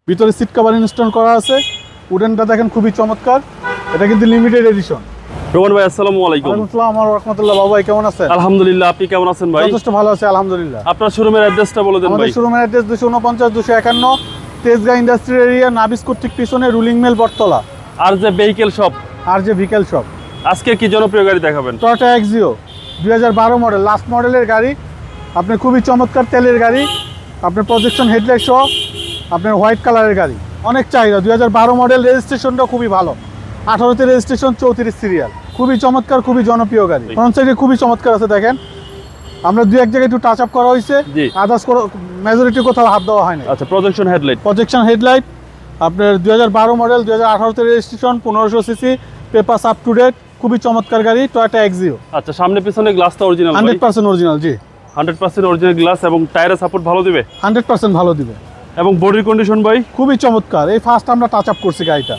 ভিতরে seat cover install করা আছে। উডেনটা দেখেন খুবই চমৎকার, এটা কিন্তু লিমিটেড এডিশন। রোমান ভাই আসসালামু আলাইকুম। ওয়ালাইকুম আসসালাম ওয়া রাহমাতুল্লাহ। বাবা ভাই কেমন আছেন? আলহামদুলিল্লাহ, আপনি কেমন আছেন ভাই? যথেষ্ট ভালো আছি আলহামদুলিল্লাহ। আপনার শোরুমের অ্যাড্রেসটা বলে দেন ভাই। আমাদের শোরুমের অ্যাড্রেস 249 251 তেজগাঁ ইন্ডাস্ট্রিয়াল এরিয়া, নাবিস কর্তৃক পিছনে, রুলিং মেল বটতলা, আর যে ভেহিকেল শপ। আর যে ভিকেল শপ। আজকে কি জনপ্রিয় গাড়ি দেখাবেন? টয়োটা এক্সিও 2012 মডেল, লাস্ট মডেলের গাড়ি। আপনার খুবই চমৎকার তেলের গাড়ি, আপনার প্রজেকশন হেডলাইট সহ, আপনার হোয়াইট কালারের গাড়ি, অনেক চাহিদা। 2012 মডেল, রেজিস্ট্রেশনটা খুবই ভালো, 18তে রেজিস্ট্রেশন, 34 সিরিয়াল। খুবই চমৎকার, খুবই জনপ্রিয় গাড়ি। ফ্রন্ট সাইডে খুবই চমৎকার আছে দেখেন। আমরা দু এক জায়গায় একটু টাচ আপ করা হয়েছে, আদার্স মেজরিটি কোথাও হাত দেওয়া হয়নি। আচ্ছা, প্রজেকশন হেডলাইট আপনার 2012 মডেল, 2018তে registration, 1500 CC, papers up to date. খুবই চমৎকার গাড়ি, টয়োটা এক্সিও। আচ্ছা, সামনে পিছনে গ্লাসটা অরিজিনাল? 100% অরিজিনাল। জি, 100% অরিজিনাল গ্লাস এবং টায়ারের সাপোর্ট ভালো দিবে? 100% ভালো দিবে। এবং বডির কন্ডিশন ভাই? খুবই চমৎকার, এই ফার্স্ট আমরা টাচ আপ করছি গাড়িটা।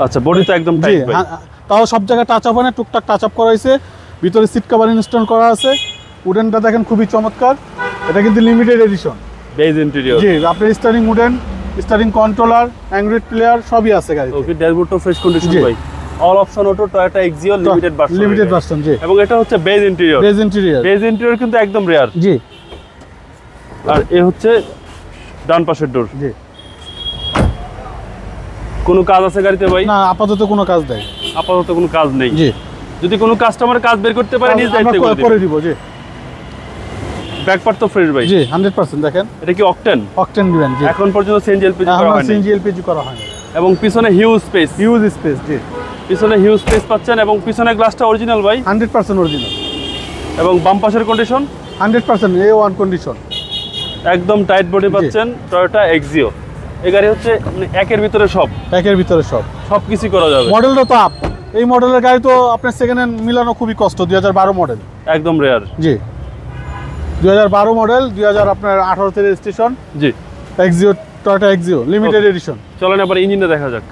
আচ্ছা, বডি তো একদম টাইট ভাই। তাও সব জায়গায় টাচ আপ হয় না, টুকটাক টাচ আপ করা হয়েছে। ভিতরে সিট কভার ইনস্টল করা আছে। উডেনটা দেখেন খুবই চমৎকার, এটা কিন্তু লিমিটেড এডিশন। Beige interior. জি, আপনার steering wooden, steering controller, Android player সবই আছে গাড়িতে। ওকে, ড্যাশবোর্ডটা ফ্রেশ কন্ডিশন ভাই। All option auto, Toyota Axio limited version. জি, এবং এটা হচ্ছে বেজ ইন্টেরিয়র। বেজ ইন্টেরিয়র কিন্তু একদম রেয়ার। জি, আর এ হচ্ছে ডান পাশের ডোর। জি। কোনো কাজ আছে গাড়িতে ভাই? না, আপাতত কোনো কাজ নেই। আপাতত কোনো কাজ নেই। জি, যদি কোনো কাস্টমার কাজ বের করতে পারে নিজ দায়িত্বে করে দিব। জি, ব্যাক পার্ট তো ফ্রেশ ভাই। জি, 100% দেখেন। এটা কি অকটেন? অকটেন দিবেন। জি, এখন পর্যন্ত সিএনজি এলপিজি করা হয়নি। সিএনজি এলপিজি করা হয়নি। এবং পিছনে হিউজ স্পেস। জি, পিছনে হিউজ স্পেস পাচ্ছেন এবং পিছনে গ্লাসটা অরিজিনাল ভাই? 100% অরিজিনাল। এবং বাম পাশের কন্ডিশন 100% A1 কন্ডিশন। একদম টাইট বডি পাচ্ছেন। টয়োটা এক্সিও এই গাড়ি হচ্ছে একের ভিতরে সব। একের ভিতরে সব কিছু করা যাবে। মডেলটা তো আপ, এই মডেলের গাড়ি তো আপনার সেকেন্ড হ্যান্ড মিলানো খুবই কষ্ট। 2012 মডেল, একদম রেয়ার। জি, 2012 মডেল, 2018তে রেজিস্ট্রেশন। জি, Axio, Toyota Axio limited edition. চলেন এবার ইঞ্জিনটা দেখা যাক।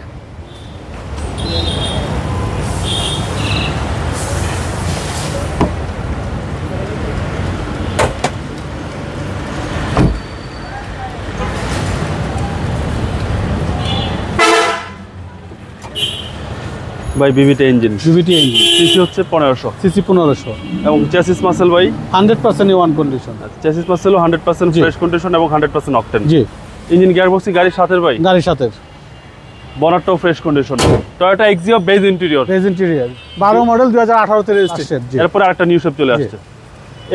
ভাই বিভিটি ইঞ্জিন, সিসি হচ্ছে 1500, সিসি 1500 এবং চেসিস মাসেল ভাই 100% A1 কন্ডিশন। চেসিস মাসেলও 100% ফ্রেশ কন্ডিশন এবং 100% অকটেন। জি, ইঞ্জিন গিয়ারবক্স গাড়ির সাথে ভাই? গাড়ির সাথে। বনারটাও fresh condition. Toyota Axio beige interior. 12 model, 2018তে রেজিস্ট্রেশন। জি, এরপর আরেকটা নিউ শেপ চলে আসছে।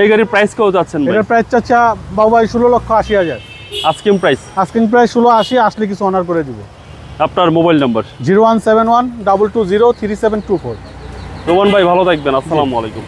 এই গাড়ির প্রাইস কত যাচ্ছেন ভাই? এর প্রাইস চাচ্ছা বাবা 16,80,000। Asking price? আস্কিং প্রাইস 16,80, আসলে কিছু অনার করে দিব। আপনার মোবাইল নাম্বার? 0171 220 3724। রোমান ভাই ভালো থাকবেন, আসসালামু আলাইকুম।